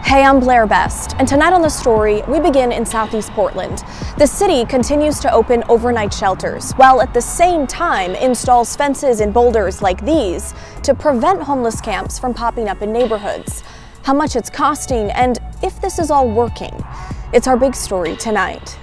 Hey, I'm Blair Best, and tonight on The Story, we begin in Southeast Portland. The city continues to open overnight shelters, while at the same time installs fences and boulders like these to prevent homeless camps from popping up in neighborhoods. How much it's costing, and if this is all working. It's our big story tonight.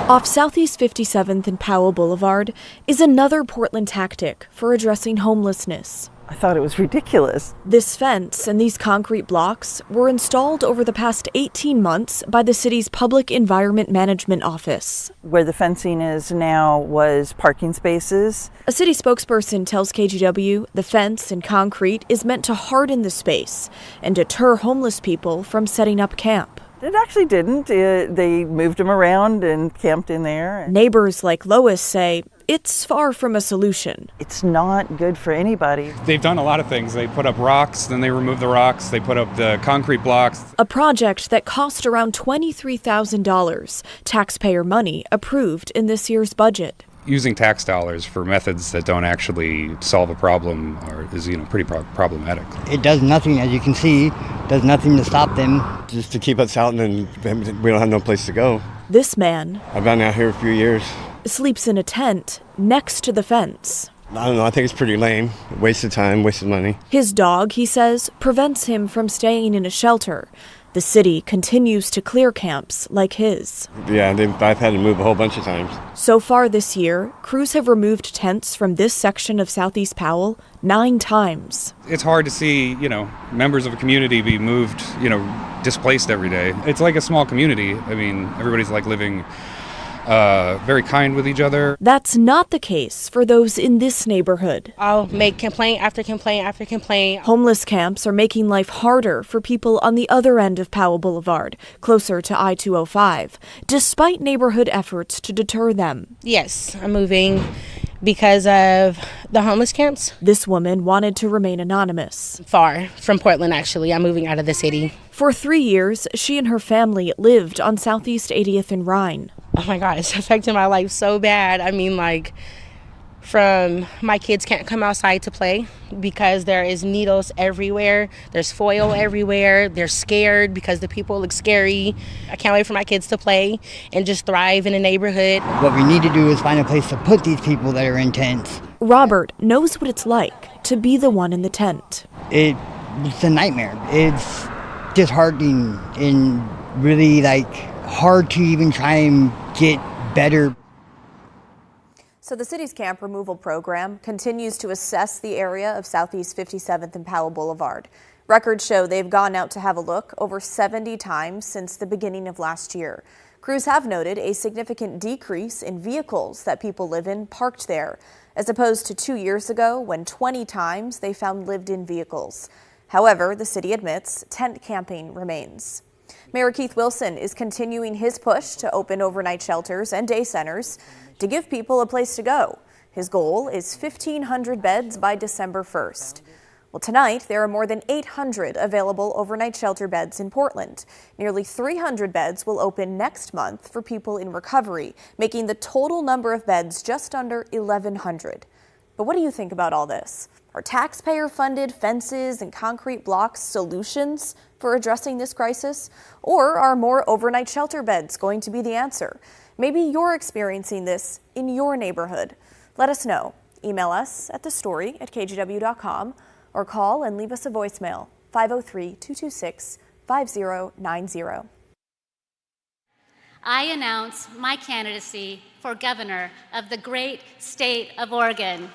Off Southeast 57th and Powell Boulevard is another Portland tactic for addressing homelessness. I thought it was ridiculous. This fence and these concrete blocks were installed over the past 18 months by the city's Public Environment Management Office. Where the fencing is now was parking spaces. A city spokesperson tells KGW the fence and concrete is meant to harden the space and deter homeless people from setting up camp. It actually didn't. They moved them around and camped in there. Neighbors like Lois say it's far from a solution. It's not good for anybody. They've done a lot of things. They put up rocks, then they remove the rocks. They put up the concrete blocks. A project that cost around $23,000, taxpayer money approved in this year's budget. Using tax dollars for methods that don't actually solve a problem is pretty problematic. It does nothing, as you can see, does nothing to stop them. Just to keep us out, and then we don't have no place to go. This man, I've been out here a few years, sleeps in a tent next to the fence. I don't know, I think it's pretty lame. Waste of time, waste of money. His dog, he says, prevents him from staying in a shelter. The city continues to clear camps like his. Yeah, I've had to move a whole bunch of times. So far this year, crews have removed tents from this section of Southeast Powell 9 times. It's hard to see, members of a community be moved, displaced every day. It's like a small community. I mean, everybody's like living very kind with each other. That's not the case for those in this neighborhood. I'll make complaint after complaint after complaint. Homeless camps are making life harder for people on the other end of Powell Boulevard, closer to I-205, despite neighborhood efforts to deter them. Yes, I'm moving because of the homeless camps. This woman wanted to remain anonymous. Far from Portland, actually. I'm moving out of the city. For 3 years, she and her family lived on Southeast 80th and Rhine. Oh my God, it's affecting my life so bad. I mean, from my kids can't come outside to play because there is needles everywhere. There's foil everywhere. They're scared because the people look scary. I can't wait for my kids to play and just thrive in a neighborhood. What we need to do is find a place to put these people that are in tents. Robert knows what it's like to be the one in the tent. It's a nightmare. It's disheartening and really hard to even try and get better. So the city's camp removal program continues to assess the area of Southeast 57th and Powell Boulevard. Records show they've gone out to have a look over 70 times since the beginning of last year. Crews have noted a significant decrease in vehicles that people live in parked there, as opposed to 2 years ago when 20 times they found lived-in vehicles. However, the city admits tent camping remains. Mayor Keith Wilson is continuing his push to open overnight shelters and day centers to give people a place to go. His goal is 1,500 beds by December 1st. Well, tonight, there are more than 800 available overnight shelter beds in Portland. Nearly 300 beds will open next month for people in recovery, making the total number of beds just under 1,100. But what do you think about all this? Are taxpayer-funded fences and concrete blocks solutions for addressing this crisis? Or are more overnight shelter beds going to be the answer? Maybe you're experiencing this in your neighborhood. Let us know. Email us at thestory@kgw.com or call and leave us a voicemail, 503-226-5090. I announce my candidacy for governor of the great state of Oregon.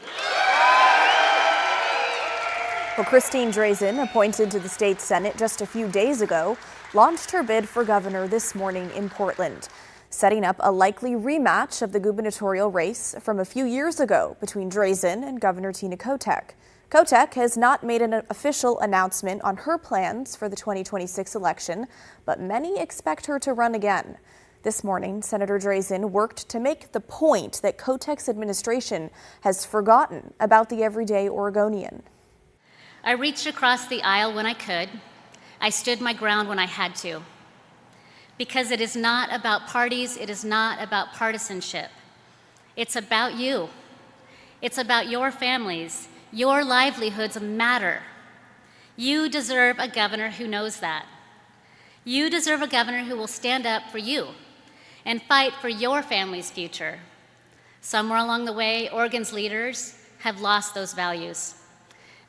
Well, Christine Drazen, appointed to the state Senate just a few days ago, launched her bid for governor this morning in Portland, setting up a likely rematch of the gubernatorial race from a few years ago between Drazen and Governor Tina Kotek. Kotek has not made an official announcement on her plans for the 2026 election, but many expect her to run again. This morning, Senator Drazen worked to make the point that Kotek's administration has forgotten about the everyday Oregonian. I reached across the aisle when I could. I stood my ground when I had to. Because it is not about parties, it is not about partisanship. It's about you. It's about your families. Your livelihoods matter. You deserve a governor who knows that. You deserve a governor who will stand up for you and fight for your family's future. Somewhere along the way, Oregon's leaders have lost those values.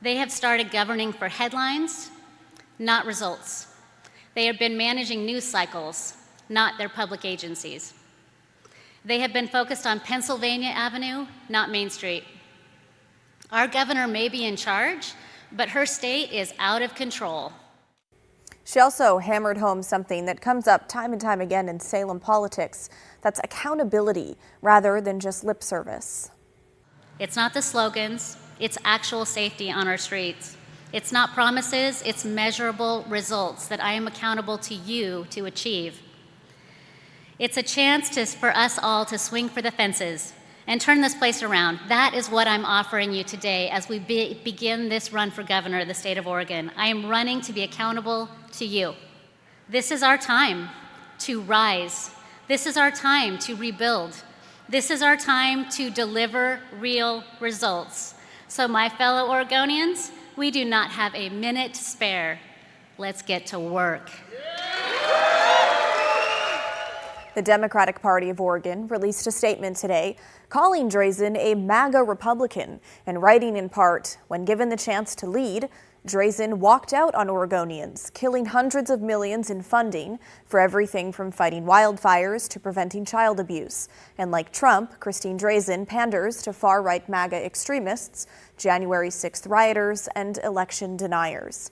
They have started governing for headlines, not results. They have been managing news cycles, not their public agencies. They have been focused on Pennsylvania Avenue, not Main Street. Our governor may be in charge, but her state is out of control. She also hammered home something that comes up time and time again in Salem politics. That's accountability rather than just lip service. It's not the slogans, it's actual safety on our streets. It's not promises, it's measurable results that I am accountable to you to achieve. It's a chance for us all to swing for the fences and turn this place around. That is what I'm offering you today as we begin this run for governor of the state of Oregon. I am running to be accountable to you. This is our time to rise. This is our time to rebuild. This is our time to deliver real results. So my fellow Oregonians, we do not have a minute to spare. Let's get to work. The Democratic Party of Oregon released a statement today calling Drazen a MAGA Republican and writing in part, when given the chance to lead, Drazen walked out on Oregonians, killing hundreds of millions in funding for everything from fighting wildfires to preventing child abuse. And like Trump, Christine Drazen panders to far-right MAGA extremists, January 6th rioters, and election deniers.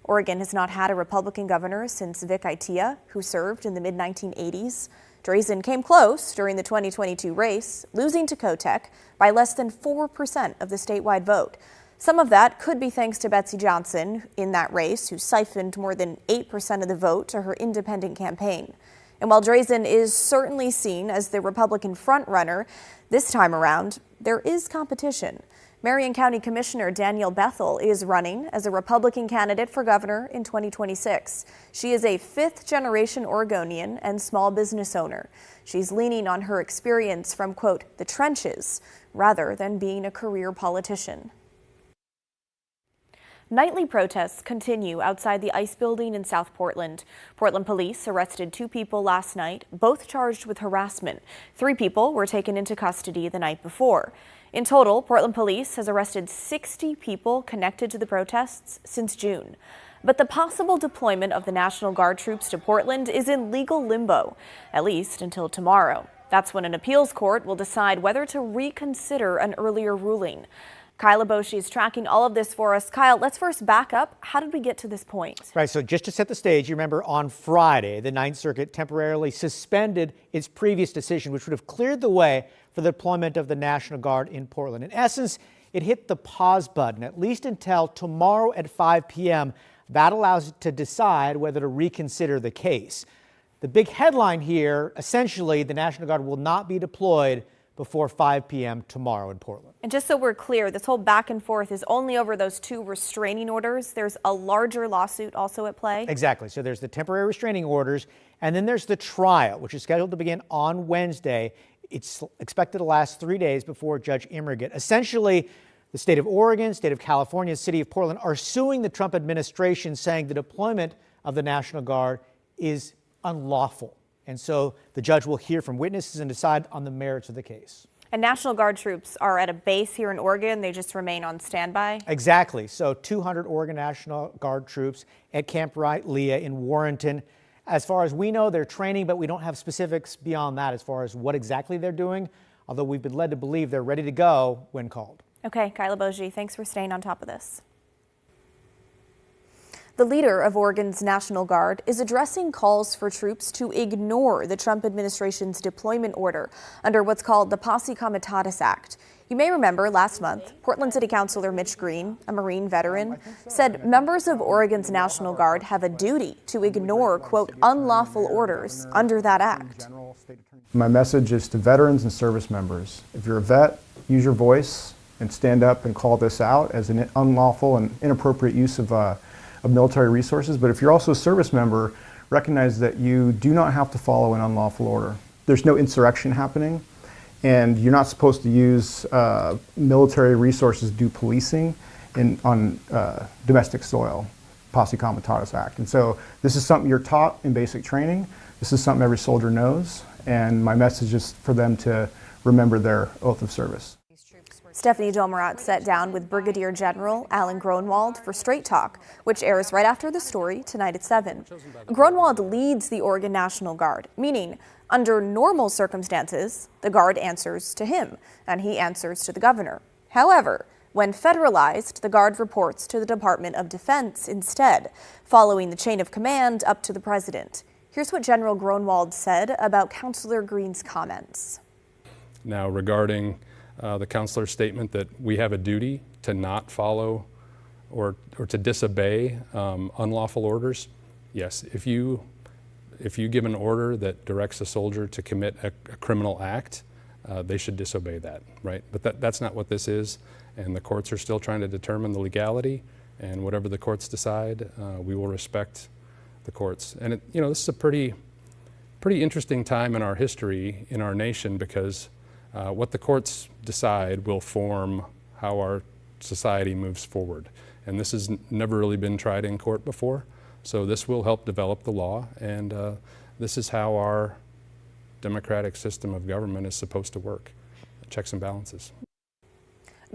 Oregon has not had a Republican governor since Vic Itea, who served in the mid-1980s. Drazen came close during the 2022 race, losing to Kotek by less than 4% of the statewide vote. Some of that could be thanks to Betsy Johnson in that race, who siphoned more than 8% of the vote to her independent campaign. And while Drazen is certainly seen as the Republican frontrunner, this time around, there is competition. Marion County Commissioner Danielle Bethel is running as a Republican candidate for governor in 2026. She is a fifth-generation Oregonian and small business owner. She's leaning on her experience from, quote, the trenches, rather than being a career politician. Nightly protests continue outside the ICE building in South Portland. Portland police arrested 2 people last night, both charged with harassment. 3 people were taken into custody the night before. In total, Portland police has arrested 60 people connected to the protests since June. But the possible deployment of the National Guard troops to Portland is in legal limbo, at least until tomorrow. That's when an appeals court will decide whether to reconsider an earlier ruling. Kyle Aboshi is tracking all of this for us. Kyle, let's first back up. How did we get to this point? Right, so just to set the stage, you remember on Friday, the Ninth Circuit temporarily suspended its previous decision, which would have cleared the way for the deployment of the National Guard in Portland. In essence, it hit the pause button, at least until tomorrow at 5 p.m. That allows it to decide whether to reconsider the case. The big headline here, essentially, the National Guard will not be deployed before 5 p.m. tomorrow in Portland. And just so we're clear, this whole back and forth is only over those 2 restraining orders. There's a larger lawsuit also at play. Exactly. So there's the temporary restraining orders, and then there's the trial, which is scheduled to begin on Wednesday. It's expected to last 3 days before Judge Immerget. Essentially, the state of Oregon, state of California, city of Portland are suing the Trump administration, saying the deployment of the National Guard is unlawful. And so the judge will hear from witnesses and decide on the merits of the case. And National Guard troops are at a base here in Oregon. They just remain on standby. Exactly. So 200 Oregon National Guard troops at Camp Wright Leah in Warrenton. As far as we know, they're training, but we don't have specifics beyond that as far as what exactly they're doing, although we've been led to believe they're ready to go when called. Okay, Kyle Aboshi, thanks for staying on top of this. The leader of Oregon's National Guard is addressing calls for troops to ignore the Trump administration's deployment order under what's called the Posse Comitatus Act. You may remember last month, Portland City Councilor Mitch Green, a Marine veteran, said members of Oregon's National Guard have a duty to ignore, quote, unlawful orders under that act. My message is to veterans and service members. If you're a vet, use your voice and stand up and call this out as an unlawful and inappropriate use of military resources. But if you're also a service member, recognize that you do not have to follow an unlawful order. There's no insurrection happening, and you're not supposed to use military resources to do policing on domestic soil. Posse Comitatus Act. And so this is something you're taught in basic training. This is something every soldier knows. And my message is for them to remember their oath of service. Stephanie Domerat sat down with Brigadier General Alan Gronwald for Straight Talk, which airs right after the story tonight at 7. Gronwald leads the Oregon National Guard, meaning under normal circumstances, the Guard answers to him, and he answers to the governor. However, when federalized, the Guard reports to the Department of Defense instead, following the chain of command up to the president. Here's what General Gronwald said about Councillor Green's comments. Now, regarding the counselor's statement that we have a duty to not follow or to disobey unlawful orders, yes, if you give an order that directs a soldier to commit a criminal act, they should disobey that, right? But that's not what this is, and the courts are still trying to determine the legality, and whatever the courts decide, we will respect the courts. And this is a pretty interesting time in our history, in our nation, because what the courts decide will form how our society moves forward. And this has never really been tried in court before, so this will help develop the law, and this is how our democratic system of government is supposed to work. Checks and balances.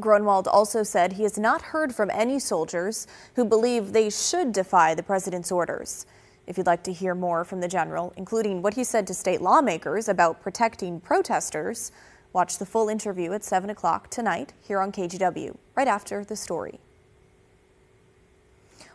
Gronwald also said he has not heard from any soldiers who believe they should defy the president's orders. If you'd like to hear more from the general, including what he said to state lawmakers about protecting protesters, watch the full interview at 7 o'clock tonight here on KGW, right after the story.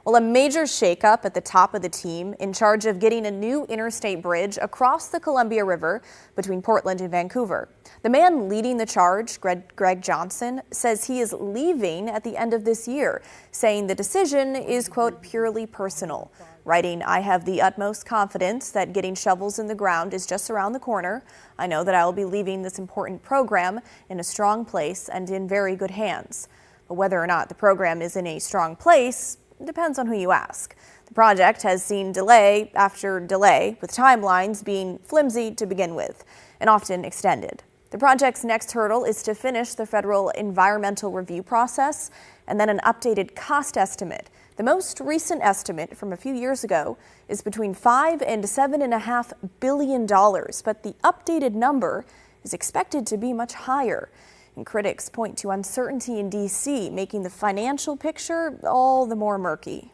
Well, a major shakeup at the top of the team in charge of getting a new interstate bridge across the Columbia River between Portland and Vancouver. The man leading the charge, Greg Johnson, says he is leaving at the end of this year, saying the decision is, quote, purely personal. Writing, I have the utmost confidence that getting shovels in the ground is just around the corner. I know that I will be leaving this important program in a strong place and in very good hands. But whether or not the program is in a strong place depends on who you ask. The project has seen delay after delay, with timelines being flimsy to begin with and often extended. The project's next hurdle is to finish the federal environmental review process and then an updated cost estimate. The most recent estimate from a few years ago is between $5 and $7.5 billion, but the updated number is expected to be much higher. And critics point to uncertainty in D.C., making the financial picture all the more murky.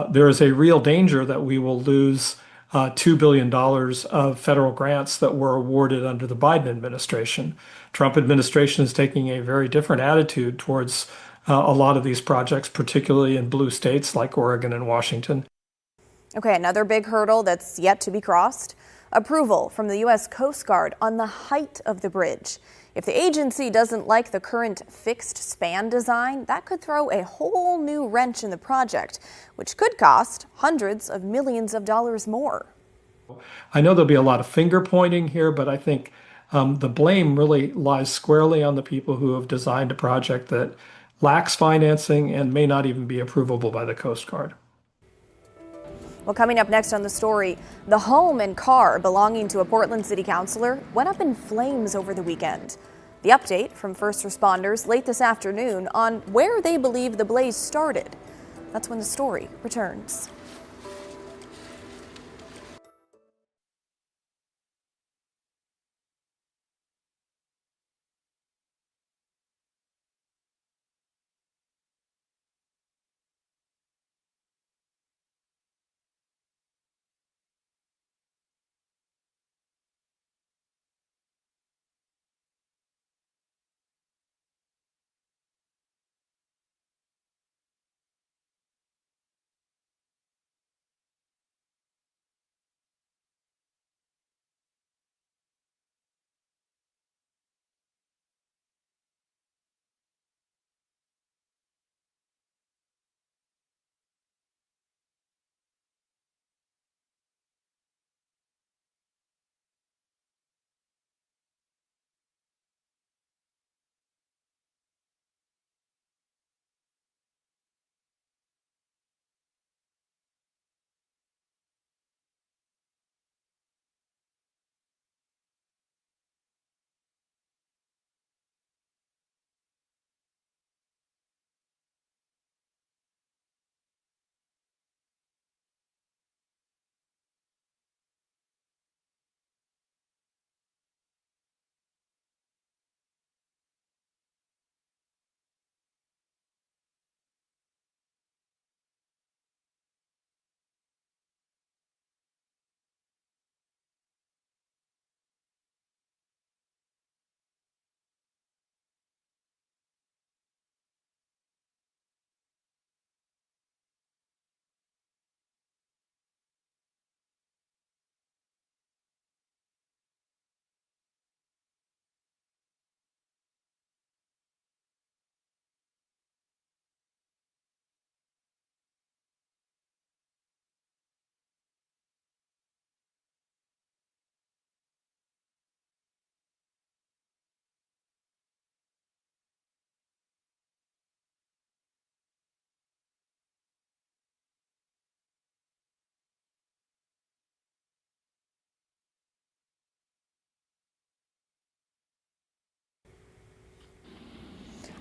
There is a real danger that we will lose $2 billion of federal grants that were awarded under the Biden administration. Trump administration is taking a very different attitude towards a lot of these projects, particularly in blue states like Oregon and Washington. Okay, another big hurdle that's yet to be crossed: approval from the U.S. Coast Guard on the height of the bridge. If the agency doesn't like the current fixed span design, that could throw a whole new wrench in the project, which could cost hundreds of millions of dollars more. I know there'll be a lot of finger pointing here, but I think the blame really lies squarely on the people who have designed a project that lacks financing and may not even be approvable by the Coast Guard. Well, coming up next on the story, the home and car belonging to a Portland city councilor went up in flames over the weekend. The update from first responders late this afternoon on where they believe the blaze started. That's when the story returns.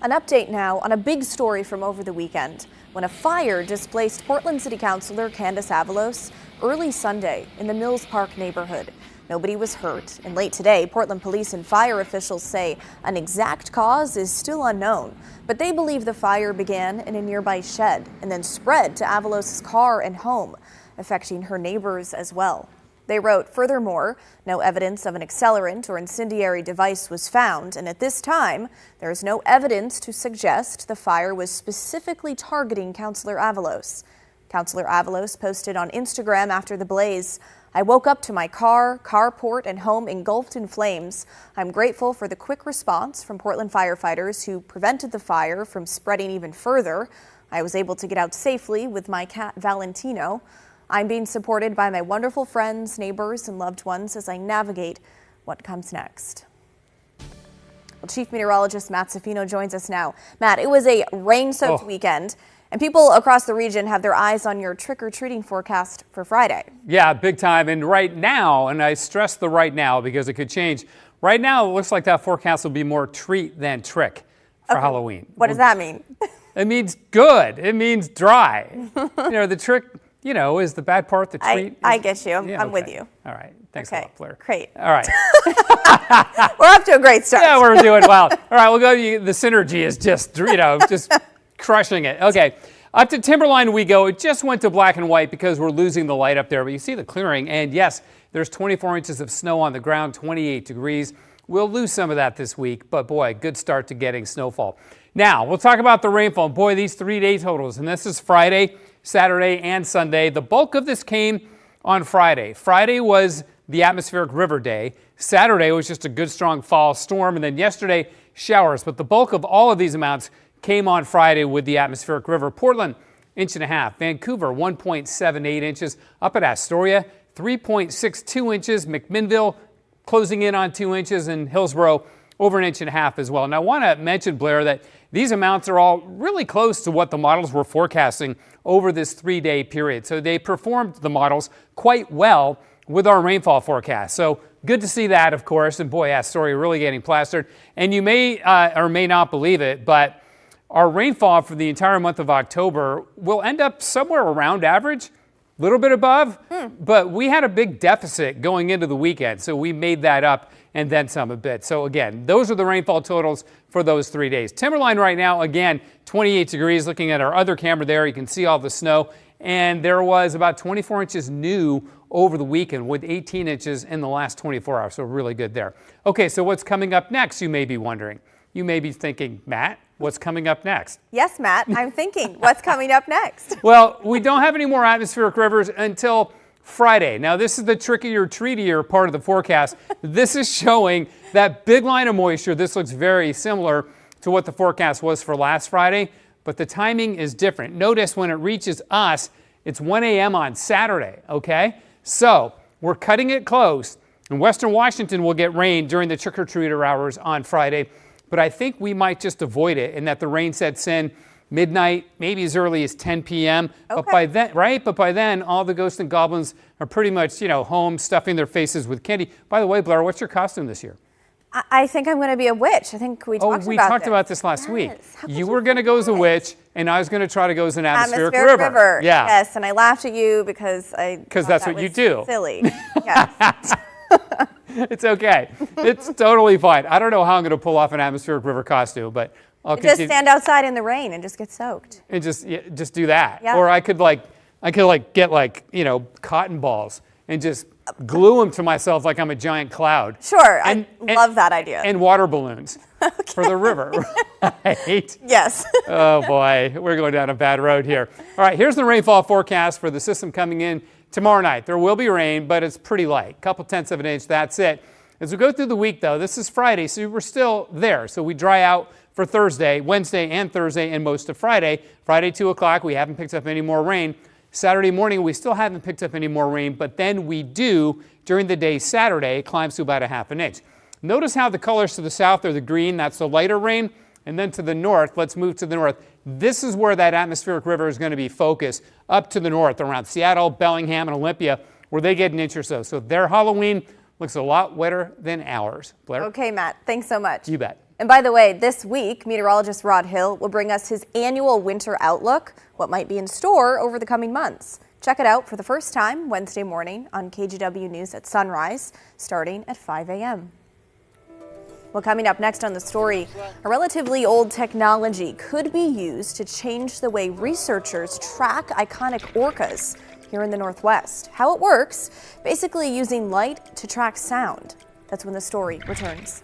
An update now on a big story from over the weekend when a fire displaced Portland City Councilor Candace Avalos early Sunday in the Mills Park neighborhood. Nobody was hurt, and late today, Portland police and fire officials say an exact cause is still unknown, but they believe the fire began in a nearby shed and then spread to Avalos's car and home, affecting her neighbors as well. They wrote, furthermore, no evidence of an accelerant or incendiary device was found, and at this time, there is no evidence to suggest the fire was specifically targeting Councilor Avalos. Councilor Avalos posted on Instagram after the blaze, "I woke up to my carport, and home engulfed in flames. I'm grateful for the quick response from Portland firefighters who prevented the fire from spreading even further. I was able to get out safely with my cat Valentino. I'm being supported by my wonderful friends, neighbors, and loved ones as I navigate what comes next." Well, Chief Meteorologist Matt Safino joins us now. Matt, it was a rain-soaked weekend, and people across the region have their eyes on your trick-or-treating forecast for Friday. Yeah, big time. And right now, and I stress the right now because it could change, right now it looks like that forecast will be more treat than trick for Halloween. What does that mean? It means good. It means dry. The trick, is the bad part. The treat. I get you. I'm with you. All right. Thanks a lot, Blair. Great. All right. We're off to a great start. Yeah, we're doing well. All right, we'll go. The synergy is just, just crushing it. Okay. Up to Timberline we go. It just went to black and white because we're losing the light up there. But you see the clearing. And yes, there's 24 inches of snow on the ground, 28 degrees. We'll lose some of that this week. But boy, good start to getting snowfall. Now, we'll talk about the rainfall. Boy, these 3-day totals. And this is Friday, Saturday, and Sunday. The bulk of this came on Friday. Friday was the atmospheric river day. Saturday was just a good, strong fall storm. And then yesterday, showers. But the bulk of all of these amounts came on Friday with the atmospheric river. Portland, 1.5 inches. Vancouver, 1.78 inches. Up at Astoria, 3.62 inches. McMinnville closing in on 2 inches. And Hillsborough, over 1.5 inches as well. And I want to mention, Blair, that these amounts are all really close to what the models were forecasting over this 3-day period. So they performed the models quite well with our rainfall forecast. So good to see that, of course. And boy, Astoria really getting plastered. And you may or may not believe it, but our rainfall for the entire month of October will end up somewhere around average, a little bit above, but we had a big deficit going into the weekend, so we made that up and then some a bit. So again, those are the rainfall totals for those 3 days. Timberline right now, again, 28 degrees. Looking at our other camera there, you can see all the snow, and there was about 24 inches new over the weekend with 18 inches in the last 24 hours, so really good there. Okay, so what's coming up next, you may be wondering. You may be thinking, Matt, what's coming up next? Yes, Matt, I'm thinking, what's coming up next? Well, we don't have any more atmospheric rivers until Friday. Now, this is the trickier, treatier part of the forecast. This is showing that big line of moisture. This looks very similar to what the forecast was for last Friday, but the timing is different. Notice when it reaches us, it's 1 a.m. on Saturday, okay? So we're cutting it close, and Western Washington will get rain during the trick-or-treater hours on Friday. But I think we might just avoid it and that the rain sets in midnight, maybe as early as 10 p.m. Okay. But by then, right? But by then, all the ghosts and goblins are pretty much, home stuffing their faces with candy. By the way, Blair, what's your costume this year? I think I'm going to be a witch. I think we talked about this. Oh, we talked about this last week. You were going to go as a witch, and I was going to try to go as an atmospheric river. Yeah. Yes, and I laughed at you because that's what you do. Silly. Yes. It's okay. It's totally fine. I don't know how I'm going to pull off an atmospheric river costume, but I'll just stand outside in the rain and just get soaked. And just do that. Yeah. Or I could get cotton balls and just glue them to myself like I'm a giant cloud. Sure, I love that idea. And water balloons for the river, right? Yes. Oh boy, we're going down a bad road here. All right, here's the rainfall forecast for the system coming in tomorrow night. There will be rain, but it's pretty light. A couple tenths of an inch, that's it. As we go through the week, though, this is Friday, so we're still there. So we dry out for Thursday, Wednesday, and Thursday, and most of Friday. Friday, 2 o'clock, we haven't picked up any more rain. Saturday morning, we still haven't picked up any more rain, but then we do during the day Saturday. It climbs to about 1/2 inch. Notice how the colors to the south are the green. That's the lighter rain. And then to the north, let's move to the north. This is where that atmospheric river is going to be focused, up to the north, around Seattle, Bellingham, and Olympia, where they get 1 inch or so. So their Halloween looks a lot wetter than ours. Blair? Okay, Matt. Thanks so much. You bet. And by the way, this week, meteorologist Rod Hill will bring us his annual winter outlook, what might be in store over the coming months. Check it out for the first time Wednesday morning on KGW News at sunrise, starting at 5 a.m. Well, coming up next on the story, a relatively old technology could be used to change the way researchers track iconic orcas here in the Northwest. How it works, basically using light to track sound. That's when the story returns.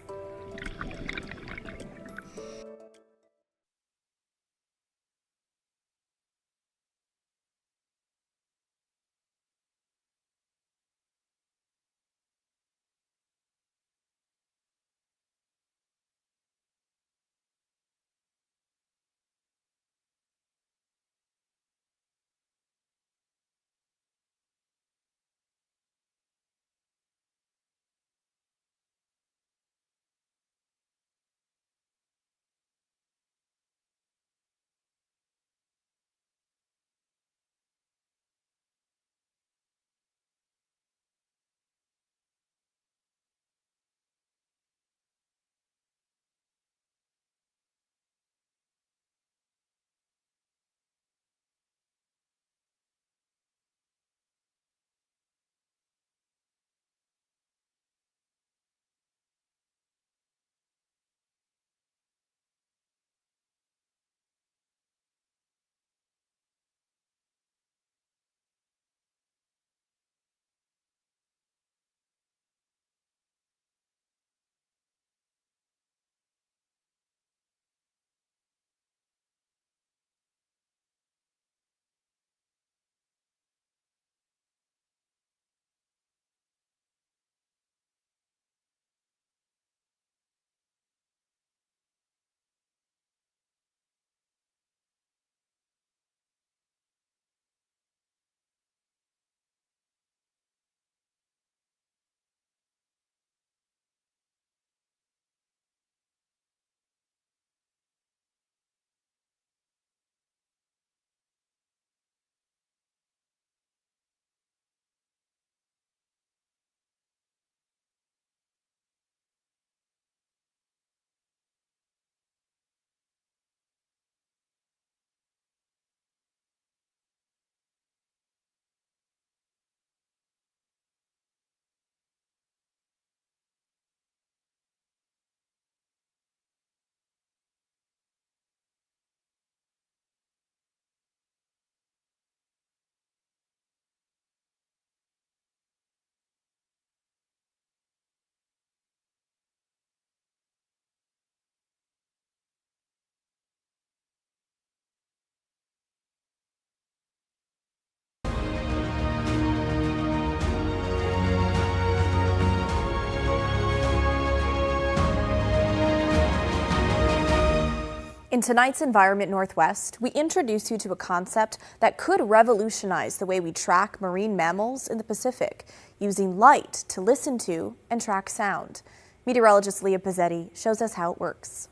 In tonight's Environment Northwest, we introduce you to a concept that could revolutionize the way we track marine mammals in the Pacific, using light to listen to and track sound. Meteorologist Leah Pizzetti shows us how it works.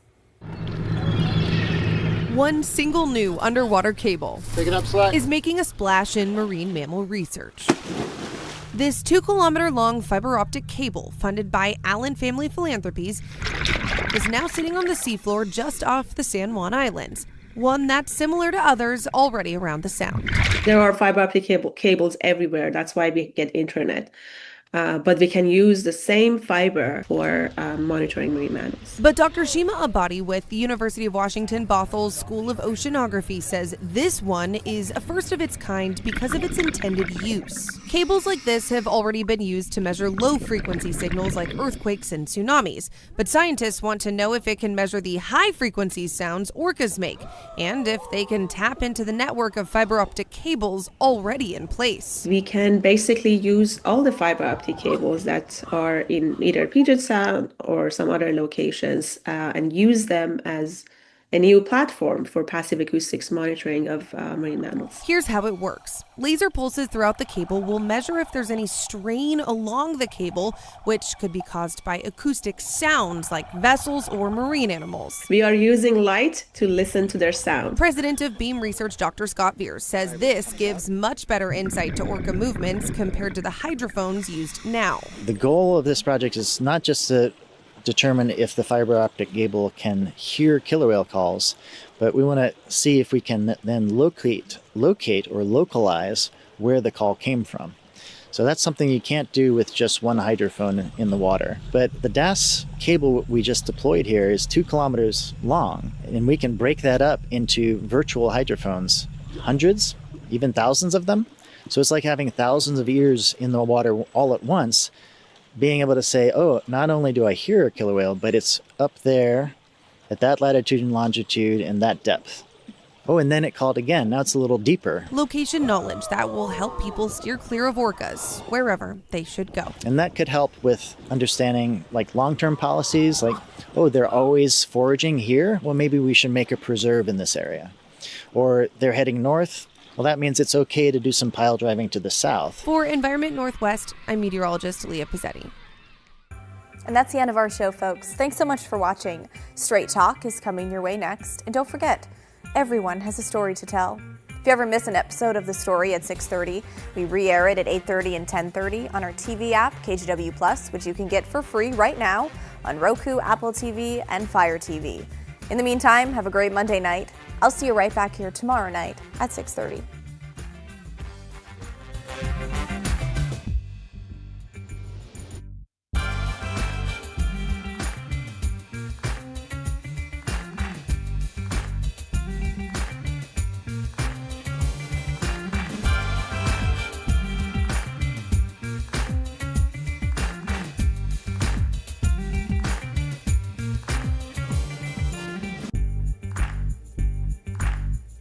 One single new underwater cable is making a splash in marine mammal research. This 2-kilometer-long fiber optic cable, funded by Allen Family Philanthropies, is now sitting on the seafloor just off the San Juan Islands, one that's similar to others already around the Sound. There are fiber optic cables everywhere. That's why we get internet. But we can use the same fiber for monitoring marine mammals. But Dr. Shima Abadi with the University of Washington Bothel's School of Oceanography says this one is a first of its kind because of its intended use. Cables like this have already been used to measure low-frequency signals like earthquakes and tsunamis, but scientists want to know if it can measure the high-frequency sounds orcas make, and if they can tap into the network of fiber optic cables already in place. We can basically use all the fiber optic cables that are in either Puget Sound or some other locations and use them as a new platform for passive acoustics monitoring of marine mammals. Here's how it works. Laser pulses throughout the cable will measure if there's any strain along the cable, which could be caused by acoustic sounds like vessels or marine animals. We are using light to listen to their sound. President of Beam Research Dr. Scott Veers says this gives much better insight to orca movements compared to the hydrophones used now. The goal of this project is not just to determine if the fiber optic cable can hear killer whale calls, but we want to see if we can then locate or localize where the call came from. So that's something you can't do with just one hydrophone in the water. But the DAS cable we just deployed here is 2 kilometers long, and we can break that up into virtual hydrophones, hundreds, even thousands of them. So it's like having thousands of ears in the water all at once, being able to say, oh, not only do I hear a killer whale, but it's up there at that latitude and longitude and that depth. Oh, and then it called again. Now it's a little deeper. Location knowledge that will help people steer clear of orcas wherever they should go. And that could help with understanding like long-term policies, like, oh, they're always foraging here. Well, maybe we should make a preserve in this area. Or they're heading north. Well, that means it's okay to do some pile driving to the south. For Environment Northwest, I'm meteorologist Leah Pizzetti. And that's the end of our show, folks. Thanks so much for watching. Straight Talk is coming your way next. And don't forget, everyone has a story to tell. If you ever miss an episode of The Story at 6:30, we re-air it at 8:30 and 10:30 on our TV app, KGW+, which you can get for free right now on Roku, Apple TV, and Fire TV. In the meantime, have a great Monday night. I'll see you right back here tomorrow night at 6:30.